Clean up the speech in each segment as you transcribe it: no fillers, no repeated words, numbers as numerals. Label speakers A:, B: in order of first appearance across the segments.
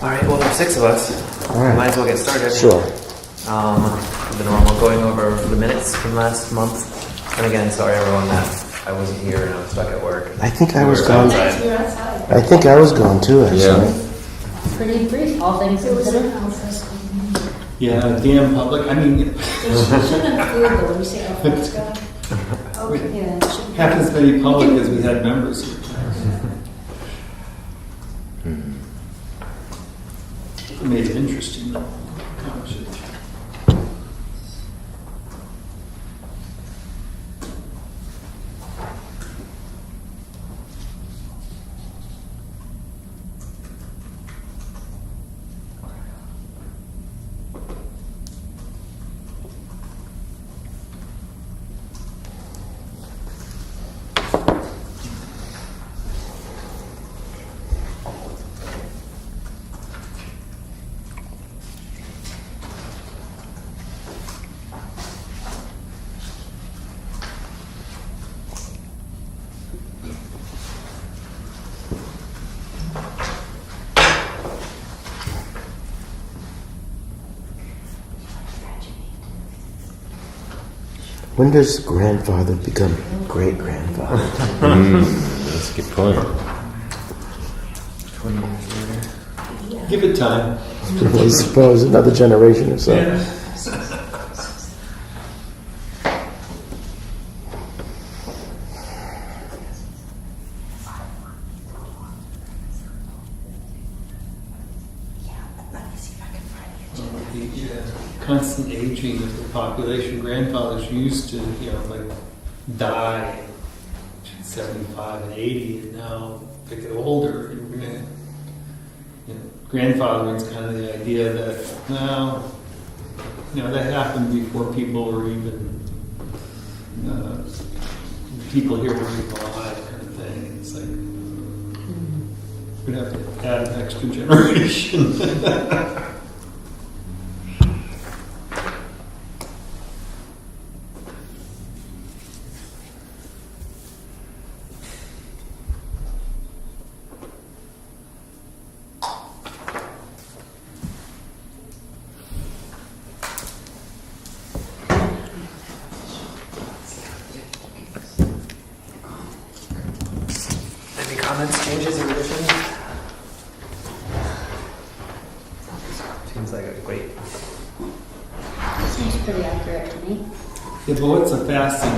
A: All right, well, there's 6 of us.
B: All right.
A: Might as well get started.
B: Sure.
A: The normal going over the minutes from last month. And again, sorry everyone that I wasn't here and I was stuck at work.
B: I think I
A: We
B: was
A: were
B: gone.
A: outside.
C: We were outside.
B: I think I was gone too, actually.
D: Yeah.
C: Pretty brief, all things considered.
D: Yeah, damn public. I mean,
C: It shouldn't have cleared though, when you say alfresco. Okay, yeah. it shouldn't-
D: half as many public as we had members here. Made it interesting though.
B: When does grandfather become great-grandfather?
E: That's a good point.
A: 20 years later.
D: Give it time.
B: I suppose another generation or so.
D: Yeah. Constant aging of the population. Grandfathers used to, like die at 75 and 80, and now they get older. And, grandfathering is kind of the idea that that happened before people were even people here were even alive, kind of thing. It's like we'd have to add an extra generation.
A: Any comments, changes, or additions? Seems like a great.
C: Seems pretty accurate to me.
D: Yeah, but what's a fasting?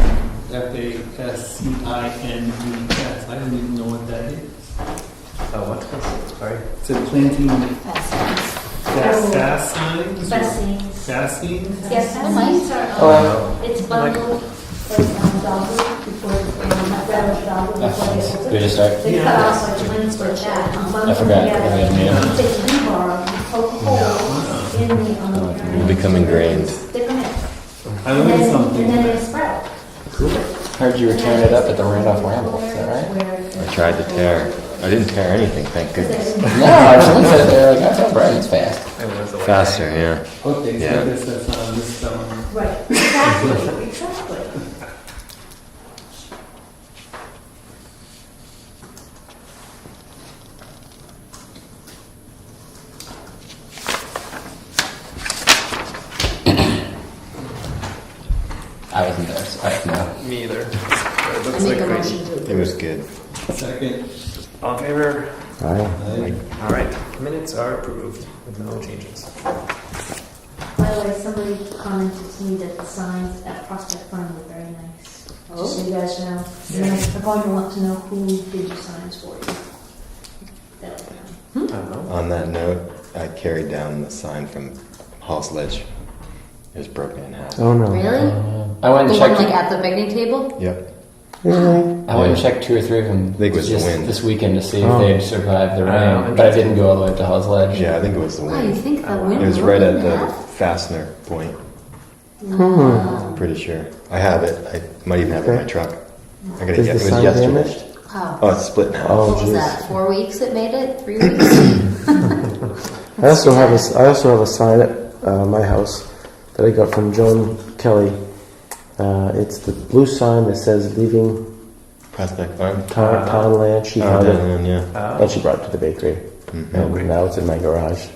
D: Fascines. I don't even know what that is.
A: Oh, what? Sorry.
D: It's a planting
C: Fascines.
D: fascines?
C: Fascines.
D: Fascines?
C: Yes, the mice are,
A: Oh.
C: it's bundled as dogwood before, relish dogwood before they
E: Did
C: open.
E: we just start?
C: They cut off like twins for that.
E: I forgot.
C: You take rebar, you poke holes in the,
E: It'll become ingrained.
C: Stick them in.
D: I learned something.
C: And then they sprout.
F: Heard you were tearing it up at the Randolph Ramble, is that right?
E: I tried to tear. I didn't tear anything, thank goodness.
F: No, I was looking at it there like, I tell Brian's fast.
A: It was a white
E: Faster, yeah.
D: Okay, so
E: Yeah.
D: I guess that's on this stone.
C: Right, exactly, exactly.
F: I wasn't there, so I don't know.
A: Me either. It
C: I
A: looks
C: make
A: like
C: a
A: great.
C: motion to
E: It was good.
D: Second.
A: All in favor?
B: Aye.
A: All right. Minutes are approved with no changes.
C: By the way, somebody commented to me that the signs at Prospect Farm were very nice. Just so you guys know. And then I'm going to want to know who did your signs for you. That would be
A: I don't know.
E: On that note, I carried down the sign from Hall's Ledge. It was broken in half.
B: Oh, no.
C: Really?
F: I went
C: The
F: and
C: one like
F: checked.
C: at the picnic table?
E: Yep.
B: Really?
F: I went and checked 2 or 3 of them
E: I think it was the
F: just
E: wind.
F: this weekend to see if
B: Oh.
F: they'd survived the
A: Oh,
F: rain, but I didn't go all the way up to Hall's Ledge.
E: Yeah, I think it was the
C: Oh, you
E: wind.
C: think the wind
E: It was
C: blew
E: right
C: it
E: at
C: in
E: the
C: half?
E: fastener point.
C: No.
E: I'm pretty sure. I have it. I might even have it in my truck. I gotta
B: Is
E: get
B: the
E: it. Was
B: sign
E: yesterday.
B: damaged?
C: Oh.
E: Oh, it's split now.
B: Oh,
C: What was
B: jeez.
C: that, 4 weeks it made it? 3 weeks?
B: I also have a sign at my house that I got from Joan Kelly. It's the blue sign that says "Leaving
E: Prospect Farm.
B: Townland." She
E: Oh,
B: found it,
E: down, yeah.
B: and she brought it to the bakery.
E: Mhm.
B: and now it's in my garage.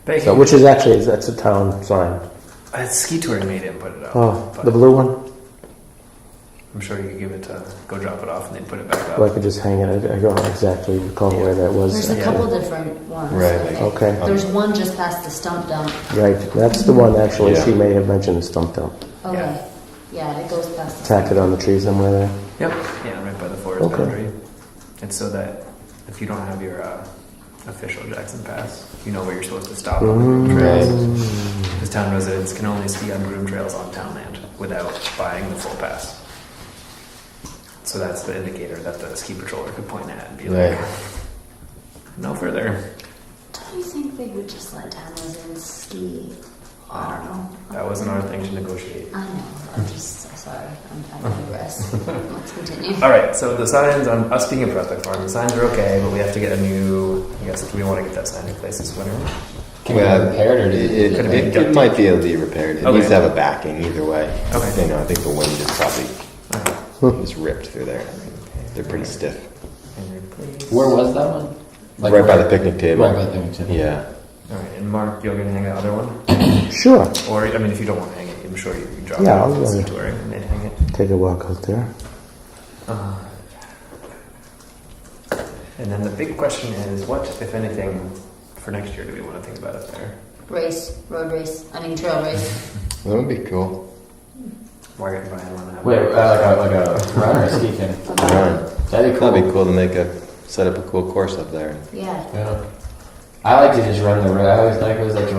A: But
B: So, which is actually, that's a town sign.
A: Ski Touring made him put it up.
B: Oh,
A: but
B: the blue one?
A: I'm sure you could give it to, go drop it off and they'd put it back up.
B: Well, I could just hang it. I don't exactly recall where that was.
G: There's a
A: Yeah.
G: couple different ones.
E: Right,
G: I think.
B: Okay.
G: There's one just past the stump dump.
B: Right, that's the one actually,
E: Yeah.
B: she may have mentioned the stump dump.
G: Okay. Yeah, it goes past the
B: Tack it on the tree somewhere there.
A: Yep, yeah, right by the forest
B: Okay.
A: boundary. It's so that if you don't have your official Jackson Pass, you know where you're supposed to stop on the groom trails. Because town residents can only ski on groom trails on town land without buying the full pass. So that's the indicator that the ski patroller could point at and be like,
E: Right.
A: no further.
G: Don't you think they would just let town residents ski? I don't know.
A: That wasn't our thing to negotiate.
G: I know. I'm just sorry. I digress. Let's continue.
A: All right, so the signs on us being in Prospect Farm, the signs are okay, but we have to get a new. I guess do we want to get that sign in place this winter?
F: Can we have it repaired or do you?
A: Could it be
E: It might be able to be repaired. It
A: Okay.
E: needs to have a backing either way.
A: Okay.
E: You know, I think the wind just probably
A: Alright.
E: just ripped through there. They're pretty stiff.
A: And replace.
F: Where was that one?
E: Right by the picnic table.
F: Right by the picnic table.
E: Yeah.
A: All right, and Mark, you're gonna hang the other one,
B: Sure,
A: or I mean, if you don't want to hang it, I'm sure you can drop
B: Yeah,
A: it
B: I'll
A: off
B: go
A: the
B: ahead.
A: touring and then hang it.
B: take a walk out there.
A: And then the big question is, what, if anything, for next year do we want to think about up there?
G: Road race. I mean trail race.
E: That would be cool.
A: Why are you want to have?
F: Wait, like a run or a ski thing?
E: Run.
F: That'd be cool.
E: That'd be cool to set up a cool course up there.
G: Yeah.
F: Yeah. I like to just run the road. I always like to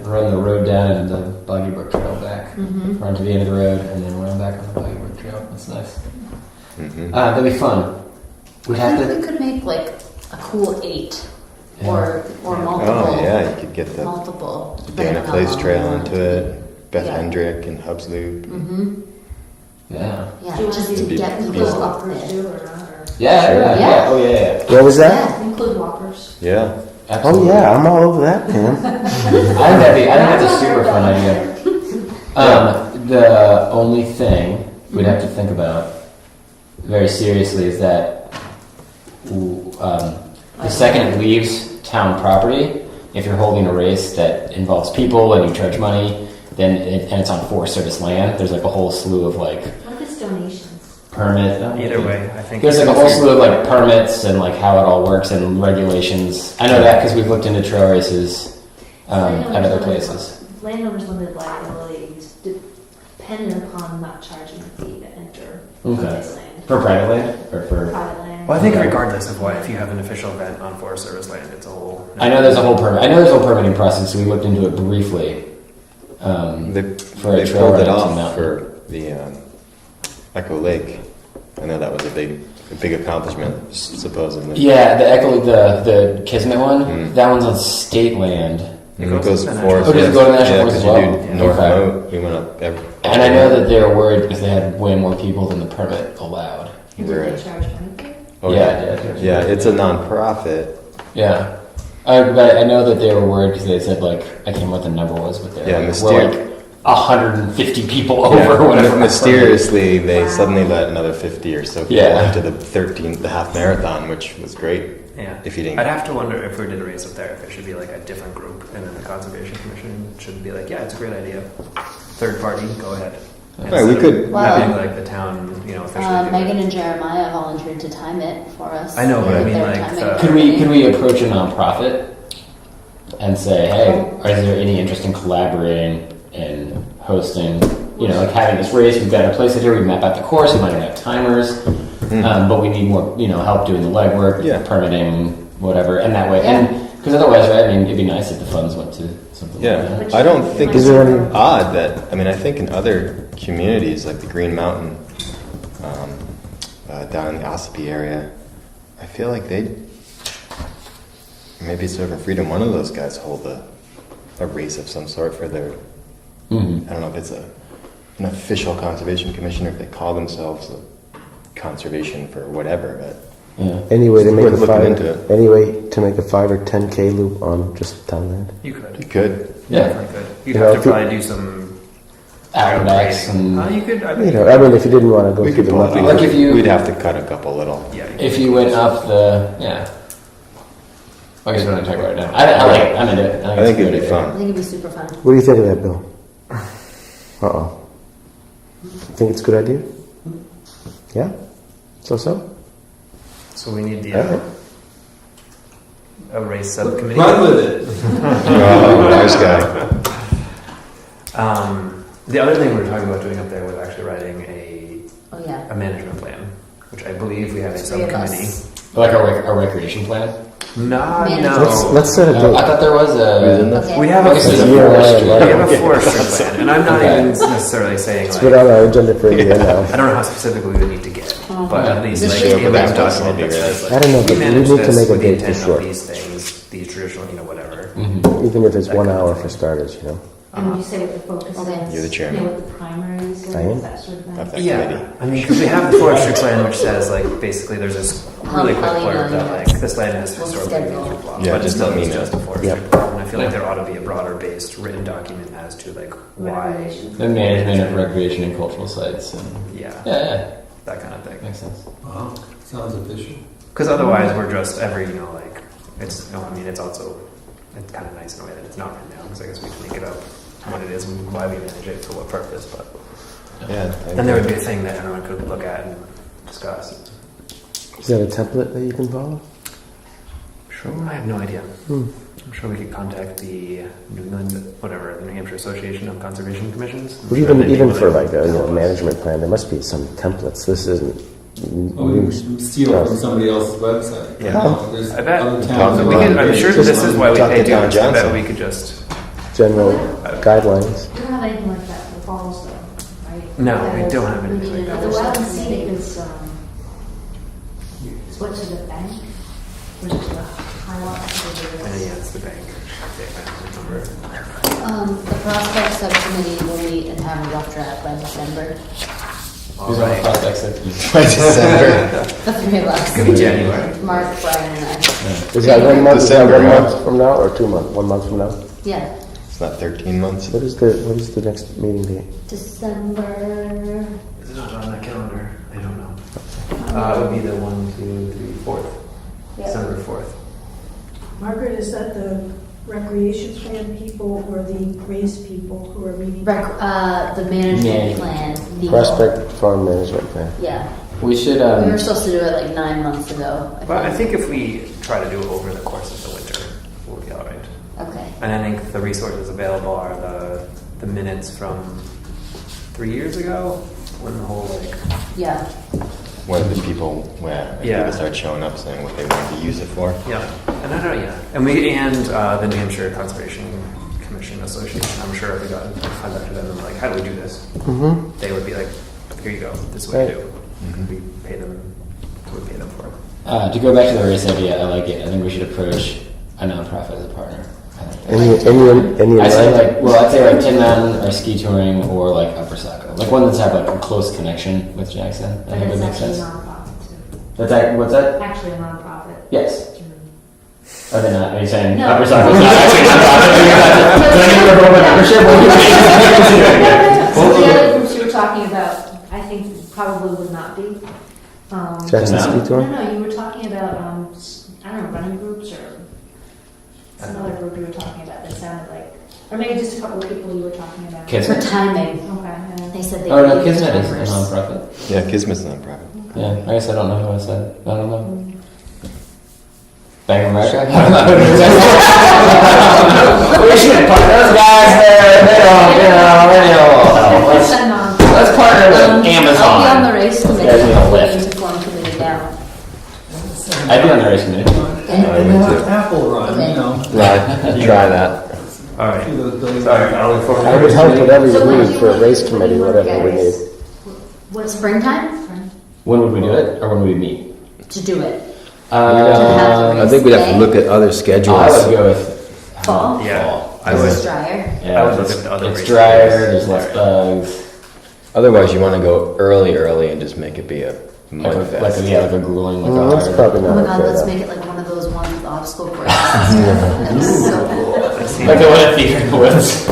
F: run the road down and the Buggy Brook Trail back.
G: Mm-hmm.
F: Run to the end of the road and then run back on the Buggy Brook Trail. That's nice.
E: Hmm.
F: That'd be fun. We'd
G: I
F: have
G: think
F: to.
G: we could make like a cool 8
F: Yeah.
G: or multiple.
E: Oh yeah, you could get the
G: Multiple.
E: Dana Place Trail into it. Beth
G: Yeah.
E: Hendrick and Hubs Loop.
G: Mm-hmm.
F: Yeah.
G: Yeah.
C: Do you want
G: Just
C: to
G: to
E: be-
G: get
E: be-
G: people
C: include
G: up
C: walkers
G: there.
C: too, or not? Or
F: Yeah,
E: Sure.
F: yeah,
G: Yeah.
F: yeah. Oh, yeah.
B: What was that?
G: Yeah.
C: include walkers.
E: Yeah.
B: Oh
F: Absolutely.
B: yeah, I'm all over that, Pam.
F: I think that's a super fun idea. The only thing we'd have to think about very seriously is that the second it leaves town property, if you're holding a race that involves people and you charge money, then and it's on Forest Service land, there's like a whole slew of like
C: What if it's donations?
F: permit.
A: Either way, I think
F: There's like a whole slew of like permits and like how it all works and regulations. I know that because we've looked into trail races at other places.
C: Landowners' limited liability is dependent upon not charging a fee to enter
F: Okay.
C: this land.
F: For private land or for?
C: Private land.
A: Well, I think
F: Okay.
A: regardless of what, if you have an official event on Forest Service land, it's a whole.
F: I know there's a whole permit. I know there's a whole permitting process. We looked into it briefly.
E: They
F: For a
E: they
F: trail
E: pulled it
F: ride to
E: off
F: mountain.
E: for the Echo Lake. I know that was a big accomplishment, supposedly.
F: Yeah, the Echo, the Kismet one.
E: Mm.
F: That one's on state land.
E: And it goes
A: to
E: to
A: the
E: forest.
F: Oh, does it go to the national
E: yeah,
F: forest as
E: 'cause you
F: well?
E: do
F: Yeah.
E: North
F: Okay.
E: Moat. We went up every.
F: And I know that they were worried because they had way more people than the permit allowed.
C: And do they charge money?
E: Oh,
F: Yeah,
E: yeah. It's a non-profit.
F: Yeah. But I know that they were worried because they said like I can't remember what the number was, but they
E: Yeah,
F: were like 150 people over or whatever.
E: Mysteriously, they suddenly let another 50 or so people
F: Yeah.
E: into the half marathon, which was great.
A: Yeah.
E: If you didn't.
A: I'd have to wonder if we did a race up there, if it should be like a different group, and then the Conservation Commission should be like, yeah, it's a great idea. Third party, go ahead.
E: Right, we could-
A: having
G: Well,
A: like the town, officially do
G: Megan
A: it.
G: and Jeremiah volunteered to time it for us.
A: I know, but I mean,
G: They're
A: like,
G: timing
F: Could we approach a nonprofit and say, hey, is there any interest in collaborating and hosting? You know, like having this race, we've got a place here. We map out the course. We might have timers, but we need more, help doing the legwork,
E: Yeah.
F: permitting, whatever, and that way.
G: Yeah.
F: And because otherwise, right? I mean, it'd be nice if the funds went to something.
E: Yeah,
F: Like that.
E: I don't think
B: Is
E: it's
B: there any-
E: odd that, I think in other communities like the Green Mountain, down in the Ossipee area, I feel like maybe Surf Freedom, one of those guys hold a race of some sort for their,
F: Mhm.
E: I don't know if it's an official conservation commission or if they call themselves a conservation for whatever, but
F: Yeah.
B: Anyway to
E: It's
B: make
E: worth
B: a
E: looking
B: 5
E: into it.
B: anyway to make a 5 or 10K loop on just town land.
A: You could.
E: you could.
F: Yeah.
A: Definitely could. You'd
B: You know,
A: have to
B: if you-
A: probably do some
F: Acrobatics
A: training.
F: and
A: You could. I mean,
B: You know, I mean, if you didn't want to go
E: We
B: through
E: could
B: the
E: pull it
B: mucky.
E: off.
F: Like if you-
E: We'd have to cut a couple little.
A: yeah.
F: if you went up the I guess we don't talk about it now. I'm into it.
E: I think it'd be
G: I
E: fun.
G: think it'd be super fun.
B: What do you think of that, Bill? Uh-oh. Think it's a good idea? Yeah? So?
A: So we need the
B: Alright.
A: a race subcommittee.
D: Run with it.
E: Oh, nice guy.
A: The other thing we were talking about doing up there was actually writing
G: Oh yeah.
A: a management plan, which I believe we have a
G: Three of
A: subcommittee.
G: us.
F: Like a recreation plan.
A: No.
B: Let's set a
F: I
B: date.
F: thought there was a.
G: Okay.
A: We have a
F: I guess there's a
B: Yeah,
F: forestry.
B: right.
A: we have a forestry plan, and I'm not
F: Okay.
A: even necessarily saying
B: It's
A: like
B: been on our agenda for a year now.
A: I don't know how specific we would need to get, but at least
G: This
A: like
G: should
A: a
G: be
A: list
G: like-
A: document that says
B: I don't know,
A: like,
B: but we
A: manage
B: need to
A: this
B: make a
A: with the
B: date for
A: intent
B: sure.
A: of these things, these traditional, whatever.
F: Mhm.
B: Even if it's 1 hour for starters, you know.
C: And would you say what the focus
G: Okay.
C: is?
E: You're the chairman.
C: You know, what the primaries is,
B: I am.
C: that sort of
E: Of
C: thing.
E: that
A: Yeah,
E: committee.
A: I mean, because we have the forestry plan, which says like basically there's this really quick
G: How you
A: blurb
G: know
A: that
G: you
A: like this land has
G: We'll
A: historically been
G: schedule.
A: through blah.
E: Yeah,
A: but
E: just
A: it's
E: let
A: not
E: me
A: it's
E: know.
A: just a forestry
B: Yep.
A: plan, and I feel like there ought to be a broader based written document as to like why.
C: Regulations.
F: The management of recreation and cultural sites. And
A: Yeah,
F: yeah,
A: that kind of thing.
F: makes sense.
D: Wow, sounds official.
A: Because otherwise, we're just every like it's. No, I mean, it's also it's kind of nice in a way that it's not written down because I guess we can make it up what it is and why we manage it for what purpose. But
E: Yeah.
A: then there would be a thing that everyone could look at and discuss.
B: Is that a template that you can follow?
A: Sure, I have no idea.
B: Hmm.
A: I'm sure we could contact the New England, whatever, the New Hampshire Association of Conservation Commissions. I'm
B: But
A: sure
B: even
A: they'd be
B: even for
A: willing
B: like a
A: to help us.
B: management plan, there must be some templates. This isn't
D: Oh, we
B: new
D: can steal from somebody else's website.
A: Yeah.
D: There's
A: I bet.
D: other
E: Talk
D: towns
A: So
E: to
A: we
D: around
A: could, I'm
D: here.
A: sure
E: Just
A: this is why we
E: talk
A: pay
E: to Don
A: dues. I bet
E: Johnson.
A: we could just.
B: general guidelines.
C: We don't have anything like that for the falls though, right?
A: No, we
C: Because
A: don't have
C: we
A: anything
C: need
A: like that.
C: another wetland scenic is, is what to the bank, which is the high water.
A: Yeah, it's the bank. Okay, I don't remember.
G: The prospect subcommittee will meet and have a rough draft by December.
A: All
F: Who's on the
A: right.
F: prospect subcommittee?
E: By December.
G: The three of us.
A: Could be January.
G: Mark, Brian, and I.
B: Is that 1 month? Is that
E: December,
B: 1
E: huh?
B: month from now or 2 months? 1 month from now?
G: Yeah.
E: It's not 13 months.
B: What is the next meeting date?
G: December.
A: Is it not on that calendar? I don't know. It would be the 1, 2, 3, 4th.
C: Yeah.
A: December 4th.
H: Margaret, is that the recreation plan people or the race people who are meeting?
G: The management
F: Management.
G: plan. people.
B: Prospect Farm Management Plan.
G: Yeah.
F: We should.
G: We were supposed to do it like 9 months ago.
A: But I think if we try to do it over the course of the winter, we'll be all right.
G: Okay.
A: And I think the resources available are the minutes from 3 years ago when the whole like
G: Yeah.
E: When the people,
A: Yeah.
E: people start showing up saying what they wanted to use it for.
A: yeah, and I don't and the New Hampshire Conservation Commission Association. I'm sure if we got in contact with them and like, how do we do this?
B: Mm-hmm.
A: They would be like, here you go, this is what you
B: Right.
A: do.
E: Mhm.
A: We pay them for it.
F: To go back to the race idea, I like it. I think we should approach a nonprofit as a partner. I think that's-
B: Any
F: I say
B: line?
F: I'd say like Tin Mountain or ski touring or like Upper Saco, like one that's have like a close connection with Jackson. I
C: But
F: think
C: it's
F: that makes
C: actually a
F: sense.
C: nonprofit too.
F: What's that?
C: Actually a nonprofit.
F: Yes. Are they not? Are you saying
C: No.
F: Upper Saco is not actually a nonprofit? Do I need to revoke my membership? What do you mean?
C: Some of the other groups you were talking about, I think probably would not be.
B: Jackson
F: No.
B: Ski
C: No,
B: Tour?
C: no, you were talking about, I don't know, running groups or some other group you were talking about that sounded like, or maybe just a couple of people you were talking about.
F: Kids.
G: For timing.
C: Okay, yeah.
G: They said they
F: Oh no,
G: could use
F: Kismet is a
G: timers.
F: nonprofit.
E: Yeah, Kismet's a nonprofit.
F: Yeah, I guess I don't know who I said. I don't know. Bank of America? We should put those guys there. They don't,
C: It's a non-
F: let's partner with
G: I'll be on the
F: Amazon.
G: race
F: Guys
G: committee.
F: need a
G: I'm
F: lift.
G: looking to form committee now.
F: I'd be on the race committee.
D: And
E: me
D: have
E: too.
D: Apple Run,
G: Okay.
D: you know.
E: Try that.
A: All right.
D: See those buildings.
A: Sorry, I look forward to
B: I would help whatever
G: So
B: you
G: when
B: need
G: do you
B: for a
G: want-
B: race committee,
G: when do you want
B: whatever we need.
G: guys? What, springtime?
F: When would we do it, or when would we meet?
G: To do it.
F: I
G: think we'd have to look
I: at other
F: I
I: schedules.
F: would go with
G: Fall?
A: Yeah, I
G: Because
A: would.
G: it's drier.
F: Yeah,
A: I would look
F: it's,
A: at the other
F: it's
A: race
F: drier.
A: committees.
F: There's less bugs.
E: Otherwise, you want to go early and just make it be a
F: Like
E: mud
F: a,
E: fest.
F: like a, yeah, like a grueling, like
B: No,
F: a
B: that's
F: hard.
B: probably
G: Oh
B: not
G: my
B: a
G: god,
B: fair
G: let's
B: enough.
G: make it like one of those ones with obstacle courses. That's so cool.
F: Like the one at Theater in the Woods.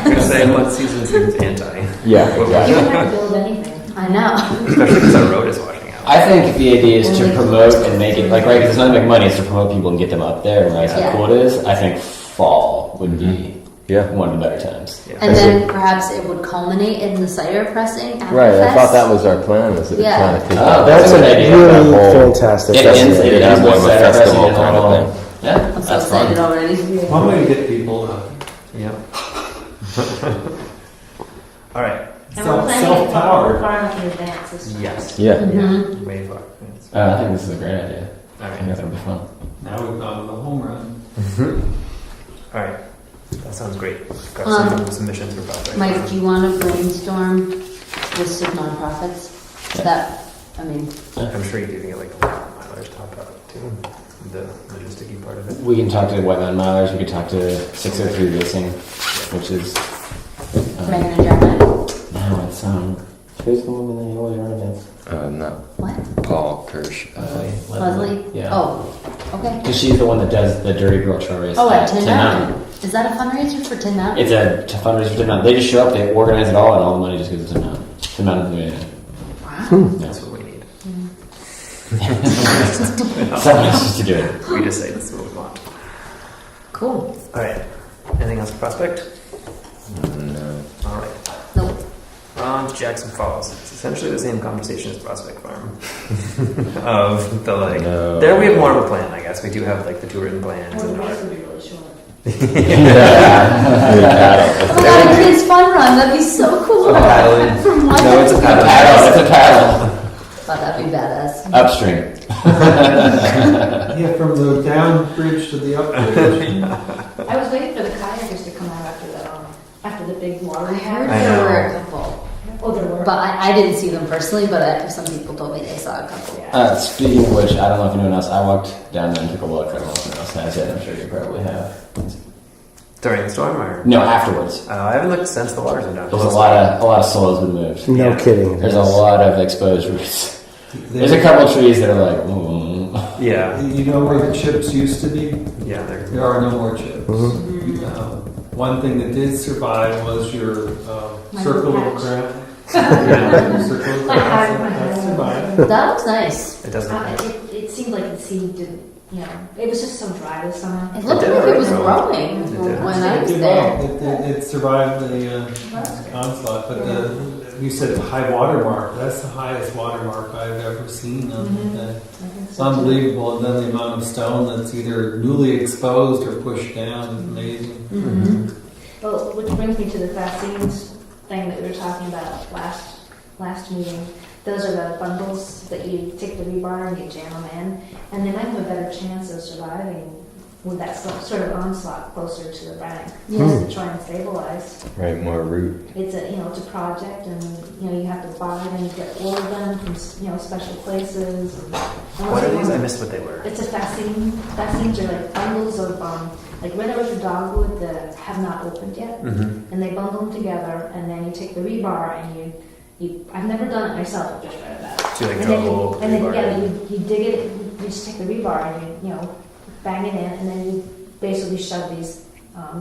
A: You're saying what season seems anti.
E: Yeah,
C: You
E: exactly.
C: don't have to build anything.
G: I know.
A: Especially because our road is washing out.
F: I think the idea is to promote and make it like right because it's not to make money; it's to promote people and get them up there and realize
C: Yeah.
F: how cool it is. I think fall would be
E: Yeah.
F: one of the better times.
A: Yeah.
G: And then perhaps it would culminate in the cider pressing at
E: Right,
G: the
E: I
G: fest.
E: thought that was our plan, was that we
G: Yeah.
E: kind of take
F: Oh,
E: that.
B: That's a
F: That's a good idea.
B: really
E: That whole-
B: fantastic.
F: It
B: That's
F: ends.
B: it.
F: It
E: Yeah,
F: ends
E: more
F: with
E: of a
F: cider pressing
E: festival
F: and
E: kind of
F: all.
E: thing.
F: Yeah,
G: I'm so
F: that's fun.
G: excited already.
D: One way to get people
A: Yeah. All right.
C: And we're planning it
D: Self-powered.
C: far enough in advance this time.
A: Yes.
E: Yeah.
G: Mhm.
A: Way far.
F: I think this is a great idea.
A: All
F: I think
A: right.
F: that'll be fun.
D: now we've gone to the home run.
A: All right. That sounds great. Got some submissions for projects.
G: Mike, do you want to brainstorm lists of nonprofits? That, I mean,
A: I'm sure you can get like a Mylar's top out too. The logistic part of it.
F: We can talk to White Mountain Milers. We could talk to 603 Racing, which is
G: Megan and Jeremiah?
F: no, it's who's the woman that you always run against?
E: No,
G: What?
E: Paul Kirsch.
G: Leslie?
F: Yeah.
G: Oh, okay.
F: Because she's the one that does the Dirty Girl Trail Race.
G: Oh, at Tin Mountain. Is that a fundraiser for Tin Mountain?
F: It's a fundraiser for Tin Mountain. They just show up, they organize it all, and all the money just goes to Tin Mountain. Tin Mountain's the way.
G: Wow.
A: That's what we need.
F: Someone else has to do it.
A: We just say this is what we want.
G: Cool.
A: All right. Anything else for Prospect?
E: No.
A: All right.
G: Nope.
A: On to Jackson Falls. It's essentially the same conversation as Prospect Farm. Of the like,
E: No.
A: there we have more of a plan, I guess. We do have like the tourism plans
C: Well,
A: and
C: the
A: all
C: rest
A: that.
C: would be really short.
G: Oh my god, a kid's fun run. That'd be so cool.
A: Paddling.
G: From one
A: No, it's a
G: to
A: paddle.
F: Paddle, it's a paddle.
G: Thought that'd be badass.
F: Upstream.
D: Yeah, from the down bridge to the up bridge.
C: I was waiting for the kayakers to come out after the big water.
G: I heard
A: I
G: there
A: know.
G: were a couple.
C: Oh, there were.
G: But I didn't see them personally, but some people told me they saw a couple.
C: Yeah.
F: Speaking of which, I don't know if anyone else, I walked down there and took a look. I don't know if anyone else has it. I'm sure you probably have.
A: During the storm, or
F: No, afterwards.
A: I haven't looked since the water's been down.
F: There's a lot of soil's been moved.
B: No
A: Yeah.
B: kidding.
F: There's a lot of exposed roots. There's a couple trees that are like,
A: Yeah,
D: You know where the chips used to be?
A: yeah.
D: There are no more chips. One thing that did survive was your
C: My
D: circle
C: patch.
D: of crap.
A: Yeah.
D: Your circle of
C: My
D: crap.
C: hat, my
D: That
C: hat.
D: survived.
G: That looks nice.
A: It doesn't.
C: It seemed like the seed didn't, it was just so dry this summer.
G: It looked
A: did
G: like it was
A: already
G: growing
A: did.
G: when I
D: It
G: was
D: did
G: there.
D: well. It survived the onslaught, but you said high water mark. That's the highest water mark I've ever seen on that. It's unbelievable. And then the amount of stone that's either newly exposed or pushed down is amazing.
G: Mm-hmm.
C: Well, which brings me to the fascines thing that we were talking about last meeting. Those are the bundles that you take the rebar and you jam them in, and they might have a better chance of surviving with that sort of onslaught closer to the bank.
G: Yeah.
C: Just to try and stabilize.
E: Right, more root.
C: It's a project, and you have to buy them, you get all of them from special places. And
A: What are these? I missed what they were.
C: It's a fascine. Fascines are like bundles of like red rose or dogwood that have not opened yet,
A: Mm-hmm.
C: and they bundle them together, and then you take the rebar and you I've never done it myself. I've just read about it.
A: So you like
C: And
A: drill a
C: then you,
A: hole.
C: and then
A: rebar
C: yeah,
A: in.
C: you dig it. You just take the rebar and you bang it in, and then you basically shove these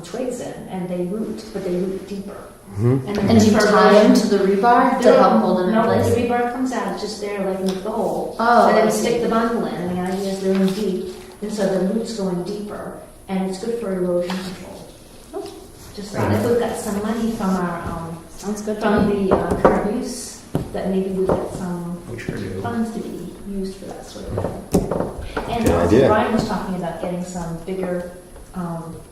C: twigs in, and they root, but they root deeper.
B: Mhm.
C: And, then
G: And do you
C: for
G: tie
C: erosion-
G: them to the rebar to help hold them in
C: No,
G: place?
C: the rebar comes out. It's just there, like with the hole.
G: Oh,
C: And then
G: I
C: you
G: see.
C: stick the bundle in, and the idea is they're in deep, and so the roots going deeper, and it's good for erosion control. Just thought if we've got some money from our
G: Sounds good to
C: from
G: me.
C: the current use, that maybe we get some
A: We sure do.
C: funds to be used for that sort of thing. And
E: Good
C: also
E: idea.
C: Brian was talking about getting some bigger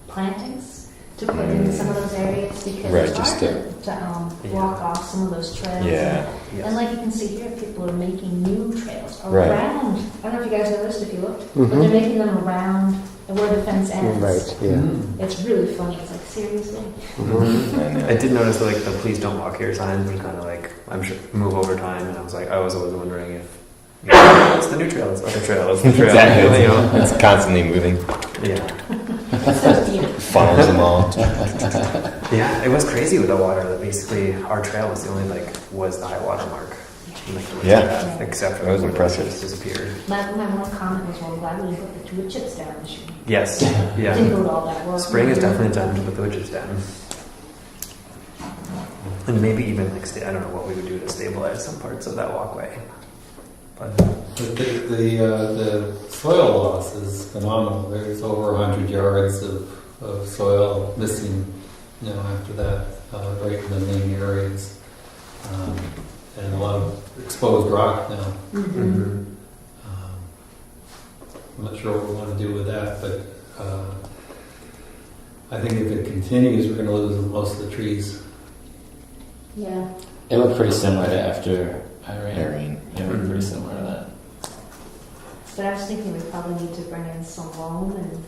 C: plantings to put in some of those areas because
E: Right,
C: it's
E: just
C: hard to block off some of those trails.
E: Yeah.
C: And like you can see here, people are making new trails
E: Right.
C: around. I don't know if you guys noticed if you looked,
B: Mhm.
C: but they're making them around where the fence ends.
B: Right, yeah.
C: It's really funny. It's like, seriously?
B: Mhm.
E: I know.
A: I did notice that, like the "Please don't walk here" signs would kind of like I'm sure move over time, and I was always wondering if it's the new trail, it's the other trail, it's the trail.
E: Exactly.
A: You know?
E: It's constantly moving.
A: Yeah,
C: It's so deep.
E: Funnels them all.
A: yeah. It was crazy with the water. That basically our trail was the only was the high water mark. Like, the winter
E: Yeah.
A: path, except for
E: That was
A: when the
E: impressive.
A: just disappeared.
C: My one comment was, well, why would you put the wood chips down this year?
A: Yes,
C: Didn't
A: yeah.
C: go to all that work.
A: Spring is definitely time to put the witches down. And maybe even I don't know what we would do to stabilize some parts of that walkway. But
D: The soil loss is phenomenal. There's over 100 yards of soil missing, after that, right in the main areas, and a lot of exposed rock now.
C: Mm-hmm.
D: I'm not sure what we want to do with that, but I think if it continues, we're going to lose most of the trees.
C: Yeah.
F: It looked pretty similar to after Irene.
E: Irene.
F: Yeah, it looked pretty similar to that.
C: But I was thinking we probably need to bring in some loam and,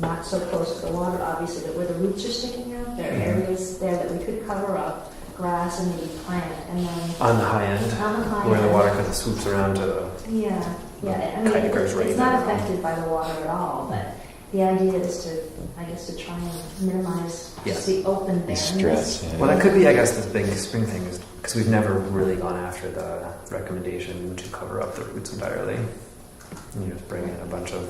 C: not so close to the water, obviously, that where the roots are sticking out, there are areas there that we could cover up, grass and maybe plant, and then
A: on the high end,
C: on the high
A: where the
C: end-
A: water kind of swoops around to the
C: Yeah, I mean,
A: Kiker's
C: it's not
A: Raven.
C: affected by the water at all, but the idea is to try and minimize
A: Yes.
C: just the open
E: The
C: barrenness.
E: stress. Yeah.
A: Well, that could be, I guess, the big spring thing is because we've never really gone after the recommendation to cover up the roots entirely. And you just bring in a bunch of.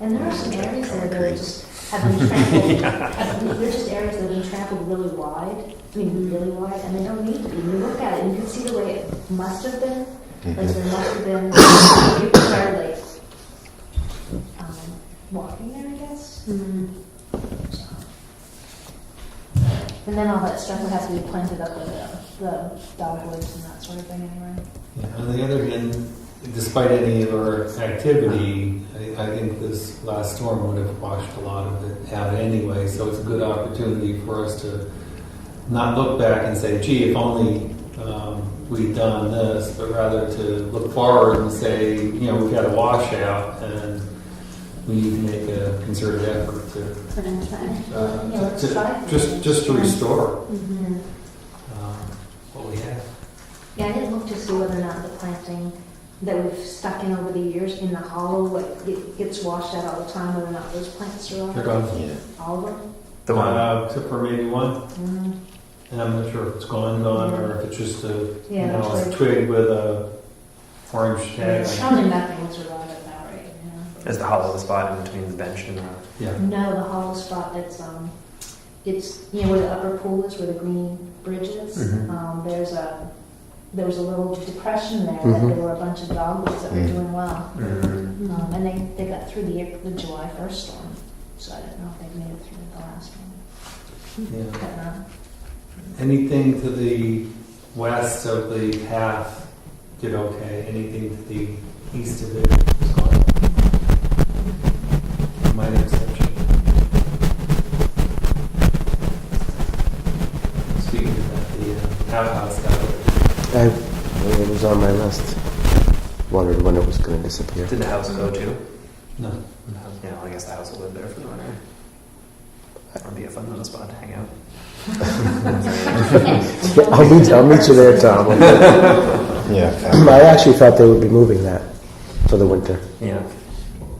C: And there are some areas there that
E: Concrete.
C: just have been trampled. They're just areas that have been trampled really wide. I mean, really wide, and they don't need to be. When you look at it, you can see the way it must have been. Like there must have been. People started like walking there, I guess.
G: Mhm.
C: And then all that stuff would have to be planted up with the dogwoods and that sort of thing anyway.
D: Yeah, on the other hand, despite any of our activity, I think this last storm would have washed a lot of it out anyway, so it's a good opportunity for us to not look back and say, gee, if only we'd done this, but rather to look forward and say, we've got a washout and we need to make a concerted effort to,
C: For next time. Yeah, let's try.
D: just to restore
C: Mhm.
D: what we have.
C: Yeah, I didn't look to see whether or not the planting that we've stuck in over the years in the hollow, it gets washed out all the time, whether or not those plants are
D: They're
C: all,
D: gone.
E: Yeah.
C: all of them.
A: The one.
D: Except for maybe one.
C: Mhm.
D: And I'm not sure if it's gone, or if it's just a,
C: Yeah,
D: a
C: twig.
D: twig with a orange tag.
C: Probably nothing will survive at that rate,
A: Is the hollow spot in between the bench and the.
D: Yeah.
C: No, the hollow spot that's, it's, where the upper pool is, where the green bridge is.
A: Mhm.
C: There was a little depression there that
B: Mhm.
C: there were a bunch of dogwoods that were
E: Mm.
C: doing well.
A: Mm.
C: And they got through the July 1st storm, so I don't know if they made it through the last one.
D: Yeah.
C: But,
D: Anything to the west of the path did okay. Anything to the east of it was gone. Minor exception. Speaking of that, the outhouse got it.
B: It was on my list. Wondered when it was going to disappear.
A: Did the house go too?
D: No.
A: Yeah, well, I guess the house will live there for the winter. That would be a fun little spot to hang out.
B: I'll meet you there, Tom.
E: Yeah.
B: I actually thought they would be moving that for the winter.
A: Yeah.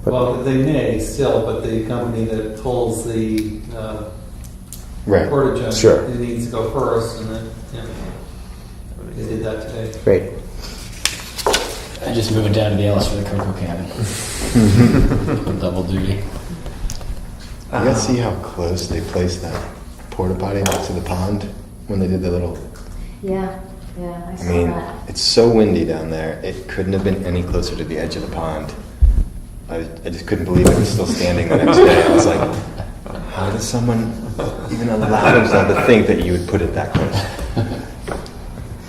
B: But-
D: Well, they may still, but the company that pulls the
E: Right.
D: porta john,
B: Sure.
D: it needs to go first, and then they did that today.
B: Great.
F: I just moved down to the Ellis for the cocoa cabin. Double duty.
E: You guys see how close they placed that porta potty next to the pond when they did the little.
C: yeah, I
E: I
C: saw
E: mean,
C: that.
E: it's so windy down there. It couldn't have been any closer to the edge of the pond. I just couldn't believe it was still standing the next day. I was like, how does someone even allow themselves to think that you would put it that close?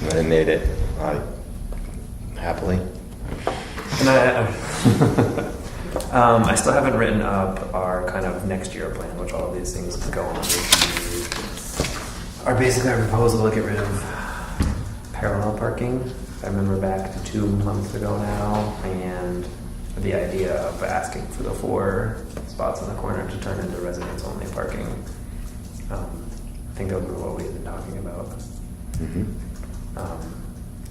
E: But they made it. Happily.
A: And I still haven't written up our kind of next year plan, which all of these things go on. Are basically our proposal to get rid of parallel parking. I remember back to 2 months ago now, and the idea of asking for the 4 spots in the corner to turn into residents-only parking. I think those were what we had been talking about.
E: Mm-hmm.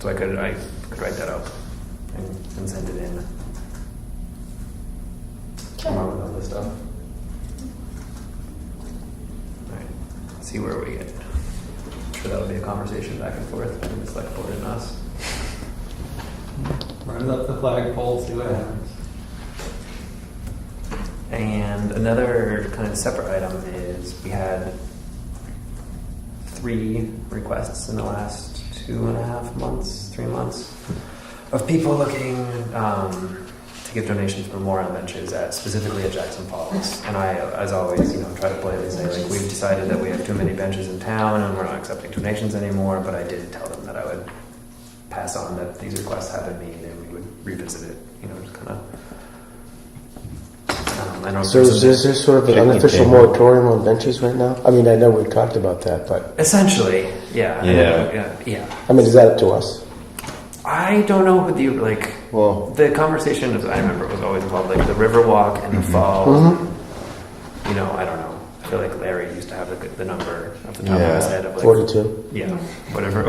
A: So I could write that up and send it in. Along with all this stuff. Alright, see where we get. I'm sure that'll be a conversation back and forth between the select board and us.
D: Run it up the flagpole, see what happens.
A: And another kind of separate item is we had 3 requests in the last 2.5 months, 3 months, of people looking to give donations for more on benches specifically at Jackson Falls. And I, as always, try to politely say, like, we've decided that we have too many benches in town and we're not accepting donations anymore, but I did tell them that I would pass on that these requests have been made and we would revisit it, just kind of. I don't
B: So is there sort of an unofficial moratorium on benches right now? I mean, I know we've talked about that, but
A: essentially, yeah. Yeah.
B: I mean, is that up to us?
A: I don't know who
E: Well,
A: the conversation I remember was always about like the Riverwalk and the Falls. I don't know. I feel like Larry used to have the number off the top of his head of like
B: 42.
A: Yeah, whatever.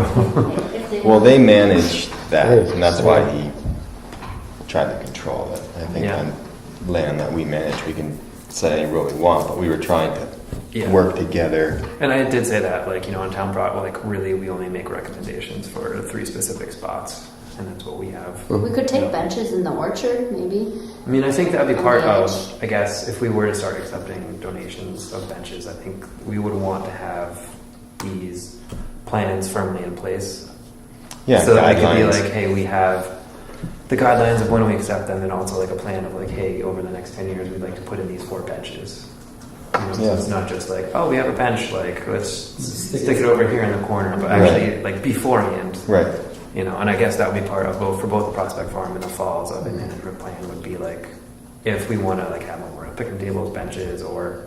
E: well, they manage that,
B: Hey,
E: and that's why he tried to control it. I think
A: Yeah.
E: on land that we manage, we can set any rule we want, but we were trying to
A: Yeah.
E: work together.
A: And I did say that, like, on town really we only make recommendations for 3 specific spots, and that's what we have.
G: We could take benches in the orchard, maybe.
A: I mean, I think that would be part
G: On the
A: of, I guess, if we were to start accepting donations of benches, I think we would want to have these plans firmly in place.
E: Yeah,
A: So that we could be
E: guidelines.
A: like, hey, we have the guidelines of when we accept them, and also like a plan of like, hey, over the next 10 years, we'd like to put in these 4 benches. So
E: Yeah.
A: it's not just like, oh, we have a bench, like, let's stick it over here in the corner, but actually, like, beforehand,
E: Right.
A: and I guess that would be part of for both the Prospect Farm and the Falls of a management plan would be like, if we want to like have memorial picnic tables, benches, or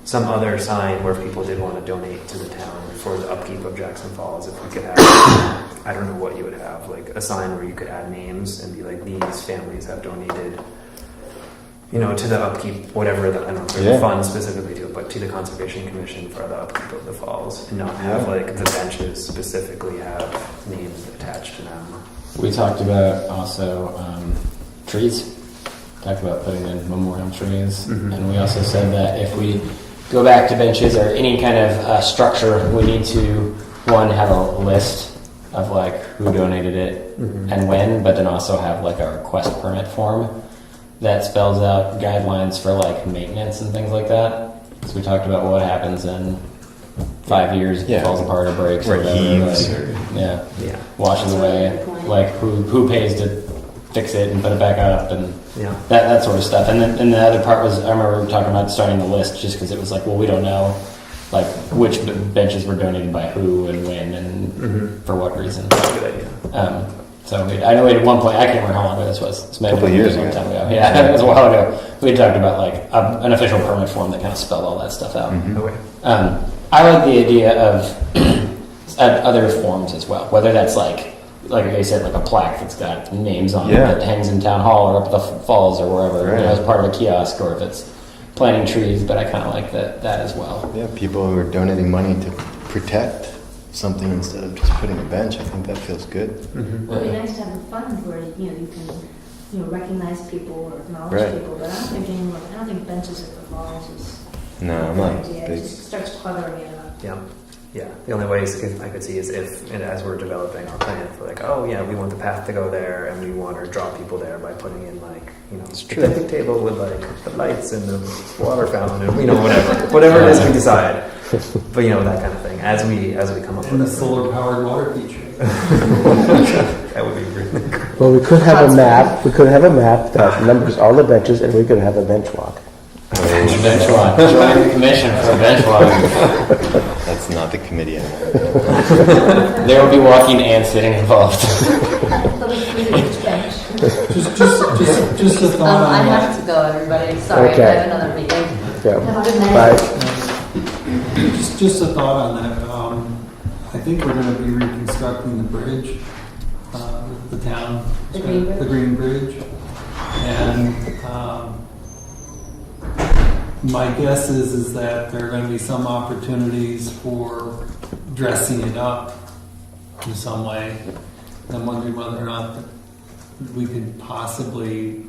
A: some other sign where if people did want to donate to the town for the upkeep of Jackson Falls, if we could have, I don't know what you would have, like a sign where you could add names and be like, these families have donated, to the upkeep, whatever, I don't know if there's a fund specifically to it, but to the Conservation Commission for the upkeep of the falls, and not have like the benches specifically have names attached to them.
F: We talked about also trees. Talked about putting in memorial trees, and we also said that if we go back to benches or any kind of structure, we need to have a list of like who donated it and when, but then also have like a request permit form that spells out guidelines for like maintenance and things like that. So we talked about what happens in 5 years if it falls apart or breaks or whatever.
E: heaves
F: Yeah.
A: Yeah.
F: Washes away.
G: Good point.
F: Like who pays to fix it and put it back up and
A: Yeah.
F: that sort of stuff. And then the other part was I remember we were talking about starting the list just because it was like, well, we don't know like which benches were donated by who and when and for what reason.
A: That's a good idea.
F: So I know at one point, I can't remember how long ago this was. It's maybe
E: Couple of years
F: a long
E: ago.
F: time ago. Yeah, it was a while ago. We had talked about like an official permit form that kind of spelled all that stuff out.
A: Okay.
F: I like the idea of other forms as well, whether that's like I said, like a plaque that's got names on it that hangs in town hall or up at the falls or wherever, as part of a kiosk, or if it's planting trees. But I kind of like that as well.
E: Yeah, people who are donating money to protect something instead of just putting a bench. I think that feels good.
C: It would be nice to have a fund where, you can, recognize people or acknowledge people, but I don't think benches at the falls is
E: No,
C: a
E: I'm
C: good
E: not
C: idea. It
E: big.
C: just starts cluttering it up.
A: Yeah. Yeah. The only ways I could see is if, and as we're developing our plan for like, oh yeah, we want the path to go there and we want to draw people there by putting in like, the picnic table with like the lights and the water fountain and, whatever it is we decide. But, that kind of thing as we come up
D: And the
A: with it.
D: solar powered water feature.
A: That would be really cool.
B: Well, we could have a map. We could have a map that numbers all the benches, and we could have a bench walk.
F: Bench walk. Join the commission for a bench walk.
E: That's not the committee anymore.
F: There will be walking and sitting involved.
C: There'll be 3 to each bench.
D: Just a thought
G: I
D: on
G: have to go, everybody. Sorry,
B: Okay.
G: I have another meeting.
B: Yeah.
C: Have a good night.
B: Bye.
D: Just a thought on that. I think we're going to be reconstructing the bridge, the town,
G: The Green Bridge?
D: the Green Bridge, and my guess is that there are going to be some opportunities for dressing it up in some way. I'm wondering whether or not we could possibly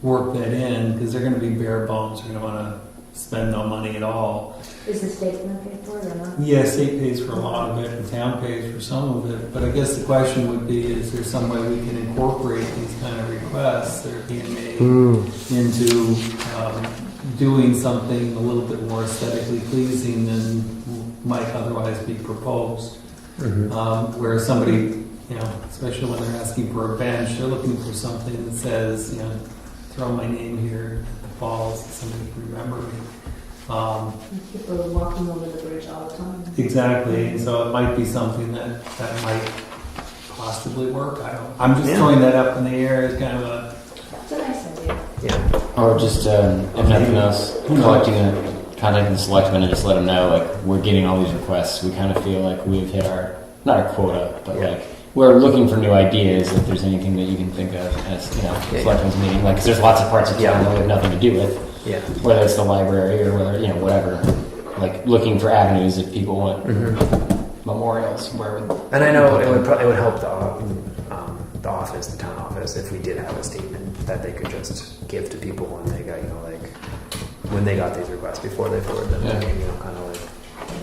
D: work that in, because they're going to be bare bones. They're going to want to spend no money at all.
C: Is the state going to pay for it or not?
D: Yeah, state pays for a lot of it, and town pays for some of it. But I guess the question would be, is there some way we can incorporate these kind of requests that are being made into doing something a little bit more aesthetically pleasing than might otherwise be proposed? Where somebody, especially when they're asking for a bench, they're looking for something that says, throw my name here at the falls, so somebody can remember me.
C: People are walking over the bridge all the time.
D: Exactly. So it might be something that might possibly work. I'm just throwing that up in the air as kind of a.
C: It's a nice idea.
A: Yeah.
F: Or just, if nothing else, contacting the selectmen and just let them know, like, we're getting all these requests. We kind of feel like we've hit our, not our quota, but like, we're looking for new ideas. If there's anything that you can think of as, selectmen's meeting, like, because there's lots of parts of town that we have nothing to do with.
A: Yeah.
F: Whether it's the library or whether, whatever. Like, looking for avenues if people want memorials, where would.
A: And I know it would help the office, the town office, if we did have a statement that they could just give to people when they got, when they got these requests before they forward them.
F: Yeah.
A: Kind of like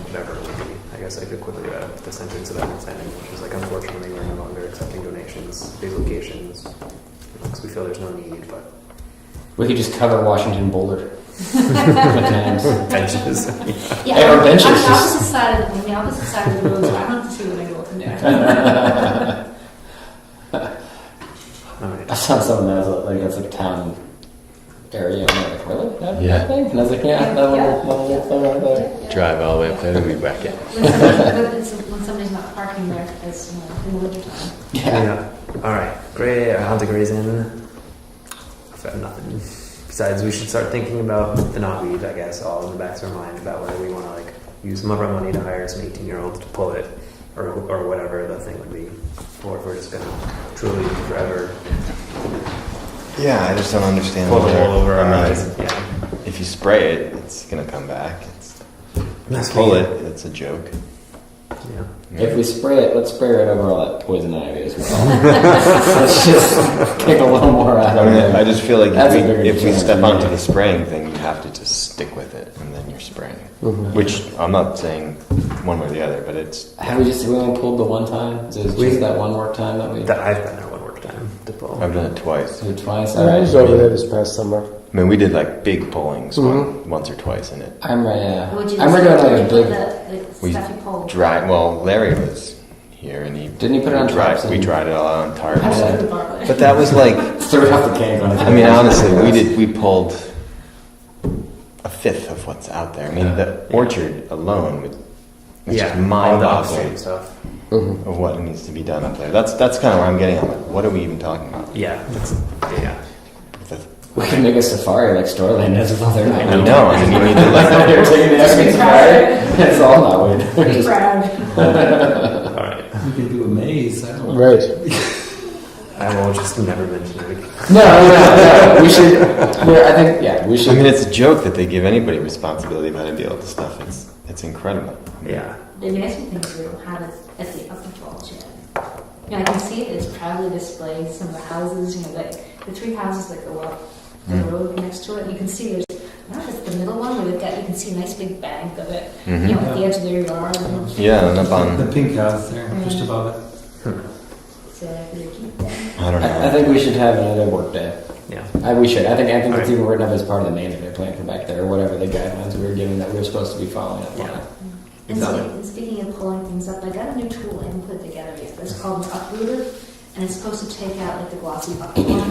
A: whatever it would be. I guess I could quickly read out the sentence that I'm sending, which is like, unfortunately, we're no longer accepting donations, these locations, because we feel there's no need, but.
F: We could just cover Washington Boulder. With names.
A: Benches.
C: Yeah,
F: Or benches,
C: on the
F: just-
C: opposite side of the road, so I don't have to see what I go up and down.
A: All right.
F: I saw something that was like, that's like a town area. And I'm like, really? That
E: Yeah.
F: thing? And I was like, that little thing right there.
E: Drive all the way up there, we whack it.
C: When somebody's not parking there, it's in the wintertime.
F: Yeah.
A: All right. Great. On to Gray's Inn. I've got nothing. Besides, we should start thinking about the knotweed, I guess, all in the backs of our mind about whether we want to use some of our money to hire some 18-year-olds to pull it, or whatever the thing would be, or if we're just gonna truly forever
E: Yeah, I just don't understand.
A: pull the
E: whether-
A: wool over our
E: I mean,
A: eyes. Yeah.
E: If you spray it, it's gonna come back.
A: That's
E: Pull
A: me.
E: it, it's a joke.
A: Yeah.
F: If we spray it, let's spray right over all that poison ivy as well. Let's just kick a little more out
E: I
F: of
E: mean,
F: it.
E: I just feel like
F: That's a
E: if
F: bigger
E: we
F: challenge
E: step
F: for
E: onto
F: me.
E: the spraying thing, you have to just stick with it, and then you're spraying.
B: Mhm.
E: Which I'm not saying one way or the other, but it's.
F: Have we only pulled the one time? Is it
A: We-
F: just that one more time that we
A: That I've been there one work time to pull.
E: I've done it twice.
F: did twice?
B: I was over there this past summer.
E: I mean, we did like big pullings once or twice in it.
F: I'm right.
C: Would you
F: I'm right doing like a
C: put
F: big.
C: the
E: We
C: stuff you pulled?
E: Dried. Well, Larry was here, and he
F: Didn't he put it on
E: dried,
F: tarps
E: We
F: and-
E: dried it all out on tarps.
C: Absolutely.
E: But that was like,
F: Threw it off the cans on it.
E: I mean, honestly, we pulled a fifth of what's out there. I mean, the orchard alone, it's just
A: all the
E: mind-boggling
A: upstream stuff.
E: of what needs to be done up there. That's kind of where I'm getting at. Like, what are we even talking about?
A: Yeah. Yeah.
F: We could make a safari like Storyland does with all their night.
E: I know. I mean, you need to like.
F: They're taking the African safari. It's all not weird. We're just-
C: Proud.
A: All right.
D: We can do a maze. I don't know.
B: Right.
A: I will just never mention it again.
F: No. We should. I think we
E: I
F: should.
E: mean, it's a joke that they give anybody responsibility of how to deal with the stuff. It's incredible.
A: Yeah.
C: The amazing thing is we don't have it at the upper falls yet. I can see it is proudly displayed, some of the houses, like the three houses that go up the road next to it. You can see there's, I don't know if it's the middle one where they've got, you can see a nice big bank of it, at the edge of their yard. And
E: Yeah, and up
D: The
E: on.
D: pink house there, just above it.
C: so I could keep that.
E: I don't know.
F: I think we should have another work day.
A: Yeah.
F: We should. I think it's
A: Alright.
F: even written up as part of the management plan for back there, or whatever the guidelines we were given that we were supposed to be following up
A: Yeah.
F: on.
C: And
A: Exactly.
C: speaking of pulling things up, I got a new tool I haven't put together yet. It's called an uprooter, and it's supposed to take out like the glossy buckthorn.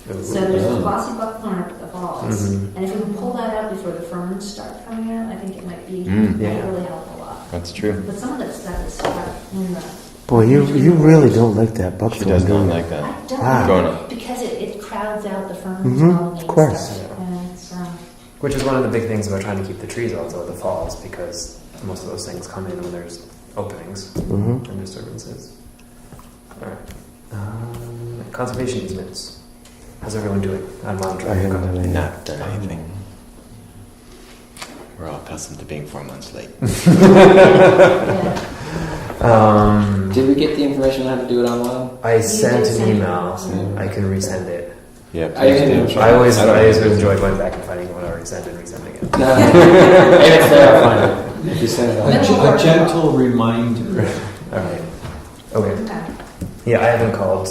C: So there's a glossy buckthorn up at the balls, and if we can pull that out before the ferns start coming out, I think it might be
A: Yeah.
C: might really help a lot.
E: That's true.
C: But some of that stuff is stuck in the.
B: Boy, you really don't like that
E: She
B: buckthorn.
E: does
B: do
E: not
B: you?
E: like that.
C: I don't
B: Wow.
E: Going
C: know,
E: up.
C: because it crowds out the ferns
B: Mhm,
C: and all the
B: of
C: main
B: course.
C: stuff. And it's,
A: Which is one of the big things about trying to keep the trees also at the falls, because most of those things come in when there's openings
B: Mhm.
A: and disturbances. All right. Conservation easements. How's everyone doing? I'm monitoring.
B: I haven't done anything.
E: Not done anything. We're all accustomed to being 4 months late.
C: yeah.
F: Did we get the information on how to do it online?
A: I sent
C: did
A: an
C: send it.
A: email.
C: Yeah.
A: I can resend it.
E: Yeah,
F: I
E: please
F: didn't
E: do.
F: know.
A: I always
E: don't
A: enjoy going back and finding what I already sent and resending it.
F: No. If it's there, I'll find it. If you send it on.
D: A gentle reminder.
A: All right. Okay.
C: Okay.
A: Yeah, I haven't called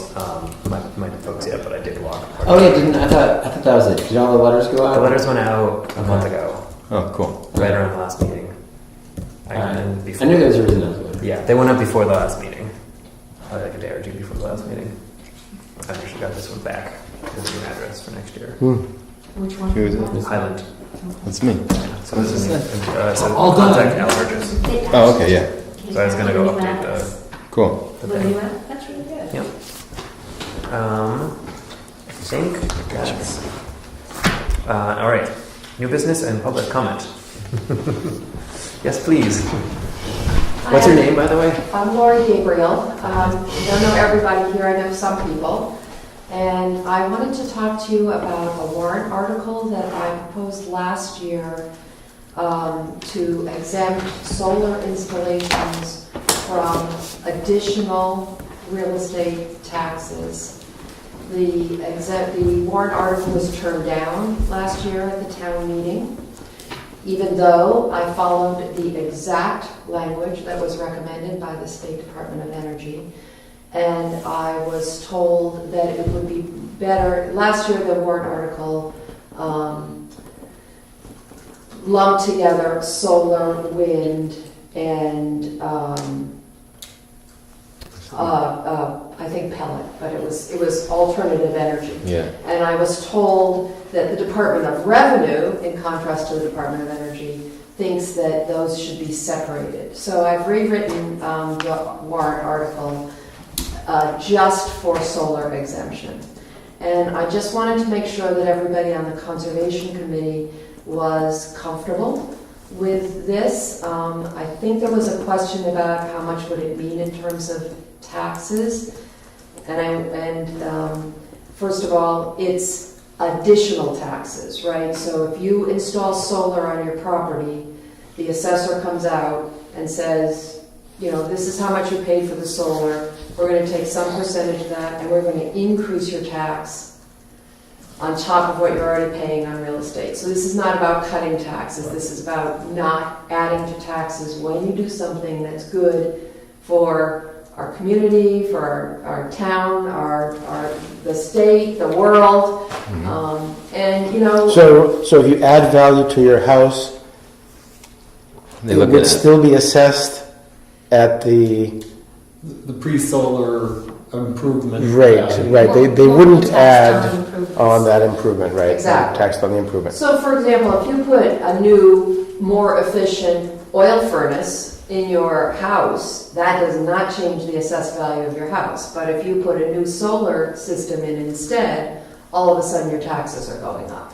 A: my folks yet, but I did walk.
F: Oh yeah, I thought that was it. Did all the letters go out?
A: The letters went out a month ago,
E: Oh, cool.
A: right around the last meeting.
F: Alright.
A: And
F: I knew there was a reason that was good.
A: Yeah, they went up before the last meeting. probably like a day or two before the last meeting. I actually got this one back with the new address for next year.
C: Which one?
E: Who is it?
A: Highland.
E: That's me.
A: So this is so
D: All done.
A: contact Al Burgess.
E: Oh, okay, yeah.
A: So I was gonna go update
E: Cool.
A: the
C: What
A: thing.
C: do you want? That's really good.
A: Yep. I think that's all right. New business and public comment. Yes, please. What's your name, by the way?
I: I'm Lori Gabriel. I don't know everybody here, I know some people. And I wanted to talk to you about a warrant article that I proposed last year to exempt solar installations from additional real estate taxes. The warrant article was turned down last year at the town meeting, even though I followed the exact language that was recommended by the State Department of Energy. And I was told that it would be better, last year the warrant article lumped together solar, wind, and I think pellet, but it was alternative energy.
E: Yeah.
I: And I was told that the Department of Revenue, in contrast to the Department of Energy, thinks that those should be separated. So I've rewritten the warrant article just for solar exemption. And I just wanted to make sure that everybody on the Conservation Committee was comfortable with this. I think there was a question about how much would it mean in terms of taxes. And first of all, it's additional taxes, right? So if you install solar on your property, the assessor comes out and says, you know, this is how much you paid for the solar. We're going to take some percentage of that and we're going to increase your tax on top of what you're already paying on real estate. So this is not about cutting taxes. This is about not adding to taxes when you do something that's good for our community, for our town, the state, the world, and you know.
B: So if you add value to your house,
E: They
B: it
E: look
B: would
E: at it.
B: still be assessed at the
D: The pre-solar improvement.
B: rate,
D: value.
B: right? They
I: Well,
B: wouldn't
I: taxed
B: add
I: on improvements.
B: on that improvement, right?
I: Exactly.
B: Taxed on the improvement.
I: So for example, if you put a new, more efficient oil furnace in your house, that does not change the assessed value of your house. But if you put a new solar system in instead, all of a sudden your taxes are going up.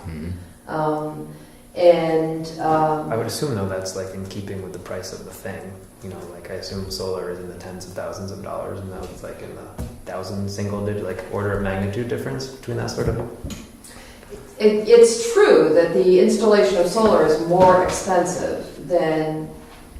A: I would assume though that's like in keeping with the price of the thing. You know, like I assume solar is in the tens of thousands of dollars, and that was like in the thousand single digit, like order of magnitude difference between that sort of.
I: It's true that the installation of solar is more expensive than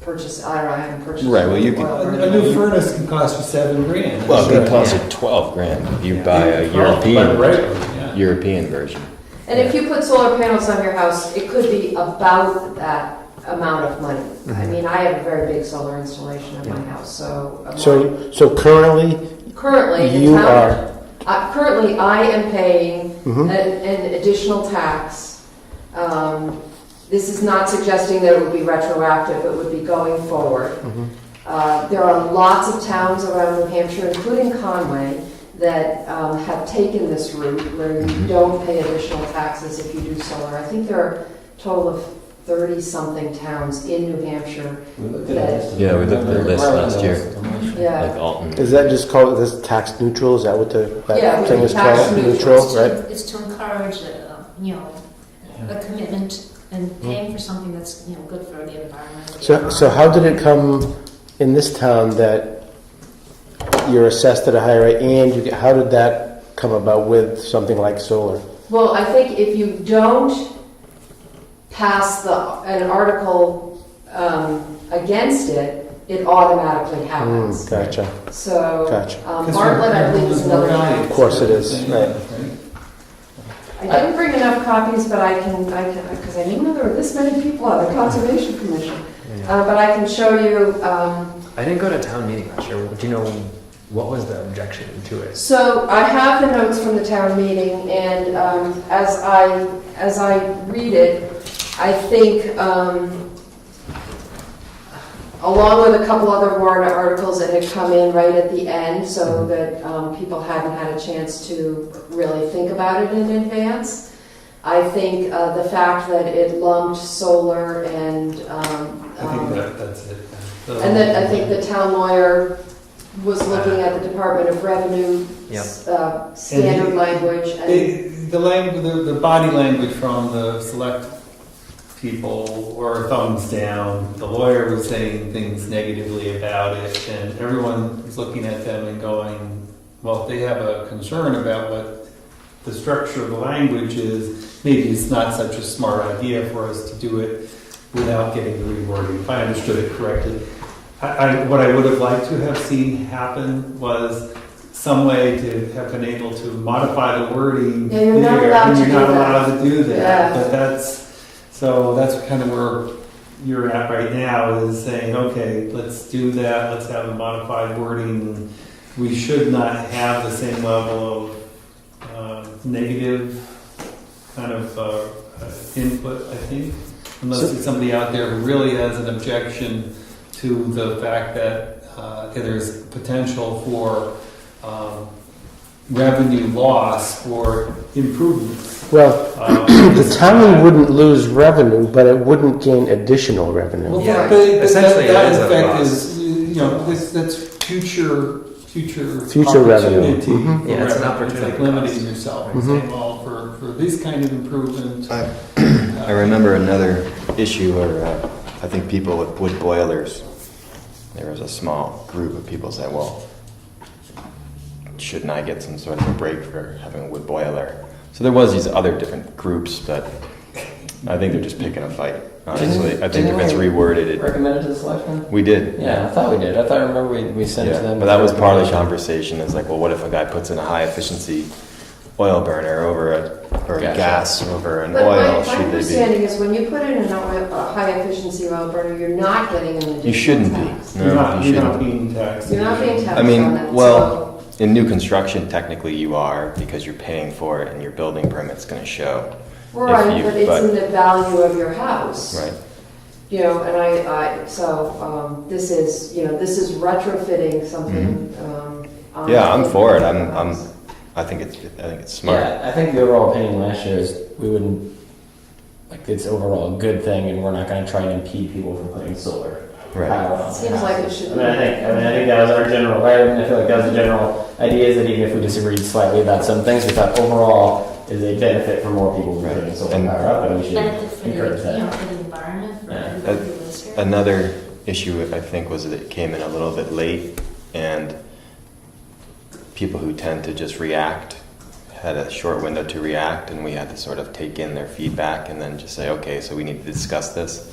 I: purchase. I don't know. I haven't purchased.
E: Right, well, you
I: an
E: could-
I: oil
D: A
I: burner.
D: new furnace can cost you $7,000.
E: Well, it
D: Sure.
E: could cost you 12 grand if you buy a
D: But
E: European
D: regular, yeah.
E: European version.
I: And if you put solar panels on your house, it could be about that amount of money. I mean, I have a very big solar installation at my house, so.
B: So currently,
I: Currently, the
B: you
I: town-
B: are-
I: currently, I am paying
B: Mhm.
I: an additional tax. This is not suggesting that it would be retroactive, it would be going forward. There are lots of towns around New Hampshire, including Conway, that have taken this route where you don't pay additional taxes if you do solar. I think there are a total of 30-something towns in New Hampshire.
D: We looked at it.
E: Yeah, we looked at the list last year.
I: Yeah.
E: Like Alton.
B: is that just called this tax neutral? Is that what
I: Yeah,
B: that thing is
I: tax
B: called?
I: neutral.
B: Right?
C: It's to encourage, a commitment and paying for something that's, good for the environment.
B: So how did it come in this town that you're assessed at a higher rate, and how did that come about with something like solar?
I: Well, I think if you don't pass an article against it, it automatically happens.
B: Gotcha.
I: So,
B: Gotcha.
I: Bartlett, I believe, is another town.
B: Of course it is, right.
I: I didn't bring enough copies, but I can, because I didn't know there were this many people on the Conservation Commission. But I can show you.
A: I didn't go to town meeting last year. Do you know what was the objection to it?
I: So I have the notes from the town meeting, and as I read it, I think along with a couple other warrant articles that had come in right at the end, so that people hadn't had a chance to really think about it in advance. I think the fact that it lumped solar and
D: I think that's it.
I: and then I think the town lawyer was looking at the Department of Revenue
A: Yep.
I: standard language. And
D: The body language from the select people were thumbs down. The lawyer was saying things negatively about it, and everyone was looking at them and going, well, if they have a concern about what the structure of the language is, maybe it's not such a smart idea for us to do it without getting the rewording, if I understood it correctly. What I would have liked to have seen happen was some way to have been able to modify the wording.
I: Yeah, you're not allowed
D: and
I: to
D: you're
I: do
D: not
I: that.
D: allowed to do that.
I: Yeah.
D: But that's kind of where you're at right now, is saying, okay, let's do that, let's have a modified wording. We should not have the same level of negative kind of input, I think, unless there's somebody out there who really has an objection to the fact that there's potential for revenue loss for improvements.
B: Well, the town wouldn't lose revenue, but it wouldn't gain additional revenue.
D: Well,
A: Yeah,
D: but
A: essentially it
D: that
A: is a
D: effect
A: loss.
D: is, that's future
B: revenue.
D: opportunity
B: Mhm.
D: for
A: Yeah, it's an
D: revenue.
A: opportunity
D: It's like limiting
A: cost.
D: yourself and
B: Mhm.
D: saying, well, for this kind of improvement.
E: I remember another issue where I think people with wood boilers, there was a small group of people said, well, shouldn't I get some sort of a break for having a wood boiler? So there was these other different groups, but I think they're just picking a fight, honestly. I think if it's reworded, it,
F: Recommended to the selectmen?
E: we did.
F: Yeah, I thought we did. I thought, remember we sent it to
E: Yeah,
F: them.
E: but that was part of the conversation. Is like, well, what if a guy puts in a high efficiency oil burner over a
F: Gotcha.
E: gas over an
I: But
E: oil?
I: my
E: Should they
I: understanding is when you put in a high efficiency oil burner, you're not getting an additional
E: be? You shouldn't
I: tax.
E: be. No,
D: You're not
E: you shouldn't.
D: being taxed.
I: You're not being taxed
E: I mean,
I: on that.
E: well, in new construction, technically you are because you're paying for it and your building permit's going to show.
I: So, right,
E: you-
I: but it's
E: but-
I: in the value of your house.
E: Right.
I: You know, and this is retrofitting something. On
E: Yeah, I'm
I: the-
E: for it. I think it's smart.
F: Yeah, I think the overall opinion last year is we wouldn't, like, it's overall a good thing, and we're not going to try and impede people from putting solar
E: Right.
F: power on.
I: Seems like it should
F: I think that was our general, right? I feel like that was the general idea, is that even if we disagreed slightly about some things, we thought overall is a benefit for more people
E: Right.
F: putting solar
E: And-
F: power up, and we should
C: Benefit for the,
F: encourage that.
C: for the environment, for
F: Yeah.
C: everybody who lives here.
E: Another issue I think was that it came in a little bit late, and people who tend to just react had a short window to react, and we had to sort of take in their feedback and then just say, okay, so we need to discuss this.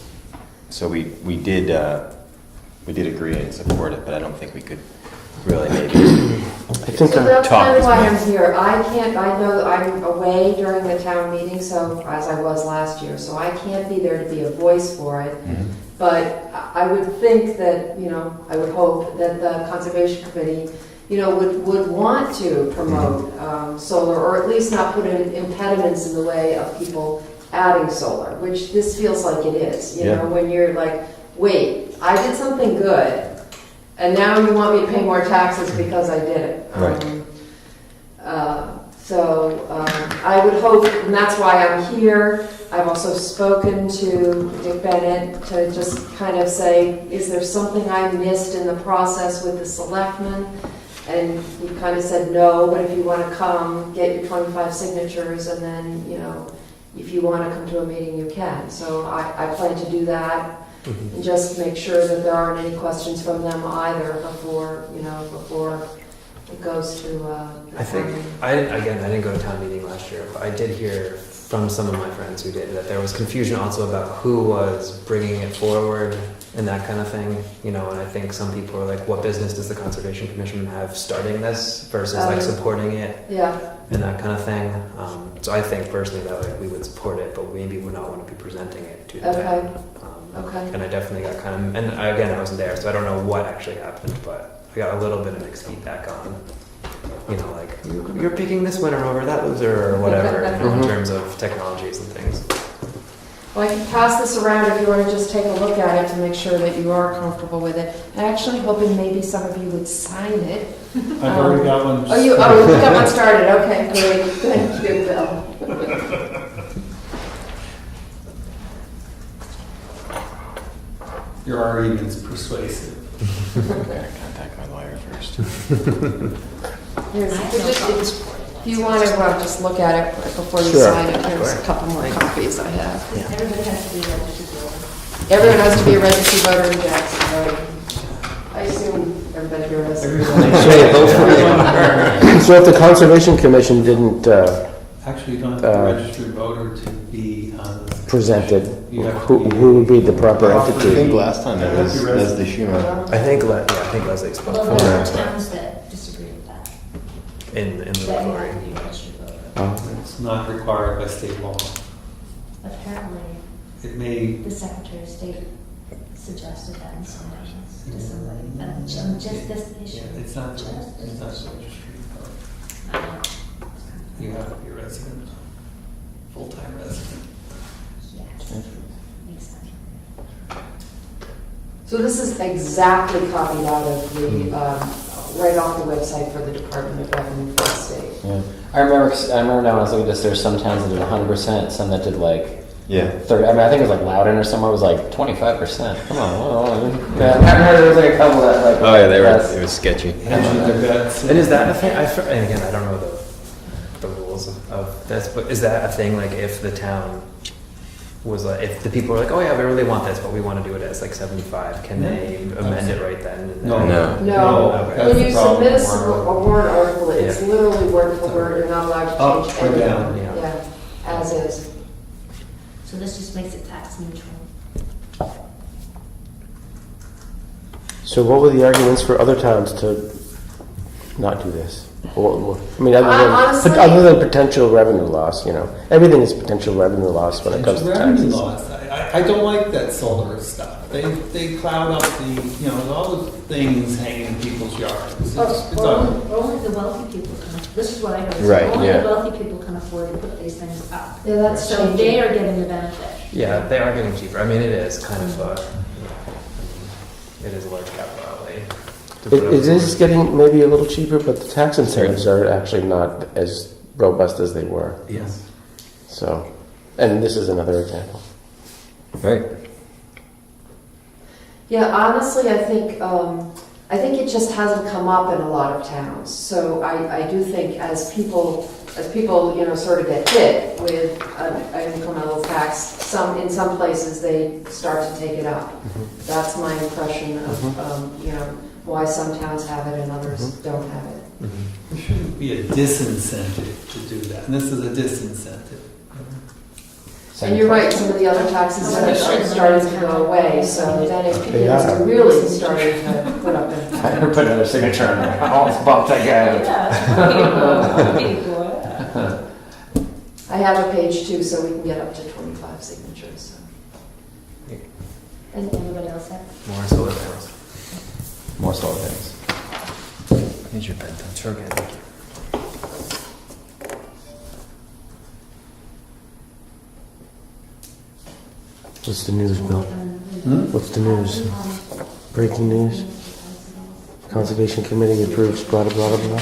E: So we did agree and support it, but I don't think we could really maybe.
B: I think
I: So that's
E: Talk
I: kind of
E: is
I: why
E: nice.
I: I'm here. I know I'm away during the town meeting, so, as I was last year, so I can't be there to be a voice for it.
E: Mhm.
I: But I would think that, I would hope that the Conservation Committee, would want to promote solar, or at least not put in impediments in the way of people adding solar, which this feels like it is,
E: Yeah.
I: when you're like, wait, I did something good, and now you want me to pay more taxes because I did it.
E: Right.
I: I would hope, and that's why I'm here. I've also spoken to Dick Bennett to just kind of say, is there something I missed in the process with the selectmen? And he kind of said no, but if you want to come, get your 25 signatures, and then, if you want to come to a meeting, you can. So I plan to do that, and just make sure that there aren't any questions from them either before it goes to the
A: I think
I: town meeting.
A: I didn't go to town meeting last year, but I did hear from some of my friends who did that there was confusion also about who was bringing it forward and that kind of thing. And I think some people were like, "What business does the Conservation Commission have starting this versus like supporting it
I: Yeah.
A: and that kind of thing?" So I think personally that we would support it, but maybe would not want to be presenting it to the
I: Okay.
A: town.
I: Okay.
A: And I definitely got I wasn't there, so I don't know what actually happened, but I got a little bit of mixed feedback on, like, you're picking this winner over that loser or whatever, in
B: Mhm.
A: terms of technologies and things.
I: Well, I can pass this around if you want to just take a look at it to make sure that you are comfortable with it. I'm actually hoping maybe some of you would sign it.
D: I've already got one.
I: Oh, you got one started. Okay, great. Thank you, Bill.
D: Your argument's persuasive.
E: I gotta contact my lawyer first.
I: Here's, if you want to just look at it before you
B: Sure.
I: sign it, here's a couple more copies I have.
C: Everybody has to be a registered voter.
I: Everyone has to be a registered voter in Jackson, right? I assume everybody here is.
B: So if the Conservation Commission didn't
D: Actually, you don't have to be a registered voter to be on the.
B: present it,
D: You have to
B: who
D: be-
B: would be the proper
E: I think
B: entity?
E: last time it was Leslie Schumer.
A: I think Leslie spoke
C: Well,
A: for
C: there are
A: it
C: towns that disagree with that.
A: in the
C: That you have
A: story.
C: to be a registered voter.
B: Oh.
D: It's not required by state law.
C: Apparently,
D: It may,
C: the Secretary of State suggested that in some ways to somebody. Just this issue.
D: yeah, it's not
C: Just
D: a
C: this
D: registry.
C: I know.
D: You have to be a resident, full-time resident.
C: Yes. Makes sense.
I: So this is exactly copied out of the, right off the website for the Department of Revenue for the state.
F: Yeah. I remember now when I was looking at this, there's some towns that did 100%, some that did like
E: Yeah.
F: 30. I mean, I think it was like Loudon or somewhere was like 25%. Come on. Yeah, I remember there was like a couple that like.
E: Oh yeah,
F: that's-
E: it was sketchy.
D: Hedging their bets.
A: And is that a thing? And again, I don't know the rules of this, but is that a thing? Like, if the town was like, if the people were like, oh yeah, we really want this, but we want to do it as like 75, can they amend it right then? And
D: No.
A: then?
E: No.
I: No,
A: Okay.
D: That's
I: when
D: the
I: you
D: problem
I: submit
D: with warrant
I: a warrant article, it's
A: Yeah.
I: literally word for word, you're not allowed
D: Up
I: to change
D: or
I: anything.
D: down.
A: Yeah.
I: Yeah, as is.
C: So this just makes it tax neutral.
B: So what were the arguments for other towns to not do this? I mean,
I: Honestly-
B: other than potential revenue loss, everything is potential revenue loss when it comes to
D: Revenue
B: taxes.
D: laws. I don't like that solar stuff. They cloud up all the things hanging in people's yards. It's
C: Only the wealthy people can, this is what I noticed.
E: Right,
C: Only
E: yeah.
C: the wealthy people can afford to put these things up.
I: Yeah, that's
C: So
I: changing.
C: they are getting the benefit.
A: Yeah, they are getting cheaper. I mean, it is kind of it is a large capital outlay. to put up
B: It is
A: solar.
B: getting maybe a little cheaper, but the tax incentives are actually not as robust as they were.
A: Yes.
B: So, and this is another example.
E: Right.
I: Yeah, honestly, I think it just hasn't come up in a lot of towns. So I do think as people sort of get hit with an incremental tax, in some places they start to take it up. That's my impression of why some towns have it and others don't have it.
D: There shouldn't be a disincentive to do that, and this is a disincentive.
I: And you're right, some of the other taxes are starting to go away, so then if people
B: They are.
I: are really starting to put up their
F: I never put another signature on there. I almost bumped that guy out.
I: I have a page too, so we can get up to 25 signatures. So.
C: And anybody else have?
A: More solar panels.
F: More solar things.
E: Here's your pen.
A: Sure can. Thank you.
B: What's the news, Bill? What's the news? Breaking news? Conservation Committee approves blah, blah, blah, blah.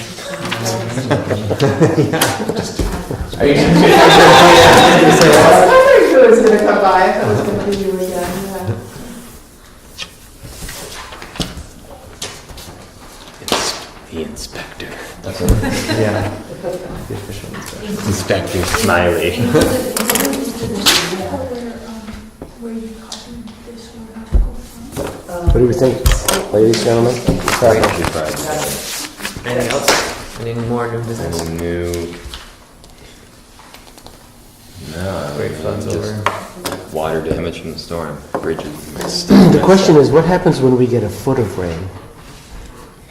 F: Are you
I: I wondered who was going to come by. I thought it was going to be you again. Yeah.
E: It's the inspector.
A: Yeah. The official inspector.
E: Inspector Smiley.
H: Where you copied this one article from?
B: What do we think, ladies, gentlemen? What's happening?
A: Anything else? Any more new business?
E: Any new? No.
A: Wait, floods
E: just
A: over.
E: Water damage from the storm. Bridges.
B: The question is, what happens when we get a foot of rain?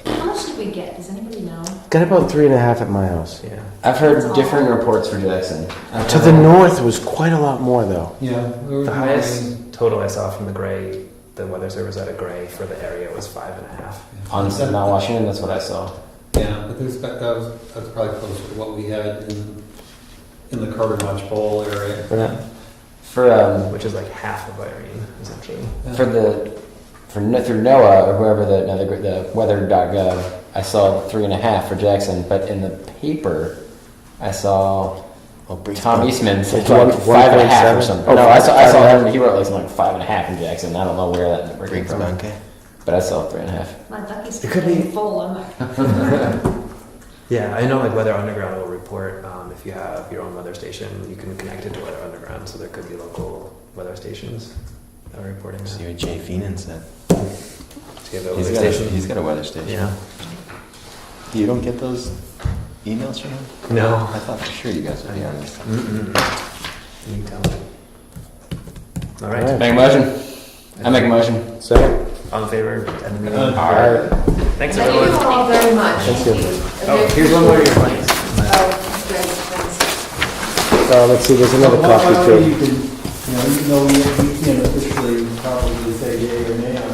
C: How much did we get? Does anybody know?
B: Got about 3.5 at my house.
A: Yeah.
F: I've heard different reports for Jackson.
B: To the north was quite a lot more, though.
D: Yeah.
A: The highest total I saw from the weather service out of Gray for the area was 5.5.
F: On Mount Washington, that's what I saw.
D: Yeah, but that's probably closer to what we had in the Carter Notch Bowl area.
B: Yeah.
F: For
A: which is like half of Irene, essentially.
F: through NOAA or whoever the weather.gov, I saw 3.5 for Jackson, but in the paper, I saw Tom Eastman said
B: It's
F: like 5.5 or
B: 1.7?
F: something.
B: Oh,
F: No, I saw
B: 5.5.
F: him. He wrote like something like 5.5 in Jackson. I don't know where that number came from, but I saw 3.5.
C: My ducky's
A: It could be-
C: full. I'm like,
A: Yeah, I know like Weather Underground will report if you have your own weather station, you can connect it to Weather Underground, so there could be local weather stations that are reporting
E: See
A: that.
E: what Jay Feenan said.
A: So you have a weather station.
E: He's got a weather station.
A: Yeah.
E: You don't get those emails from him?
A: No.
E: I thought for sure you guys would be on this.
A: You can tell me. All right.
B: Alright.
F: Make a motion. I make a motion.
B: Second.
A: All in favor? End the meeting.
B: Alright.
A: Thanks
I: Thank you
A: everyone.
I: all very much.
B: Thank you.
A: Oh, here's one more of your blanks.
I: Oh, great, thanks.
B: Let's see, there's another copy
D: You
B: too.
D: can, even though we can't officially probably say yay or nay on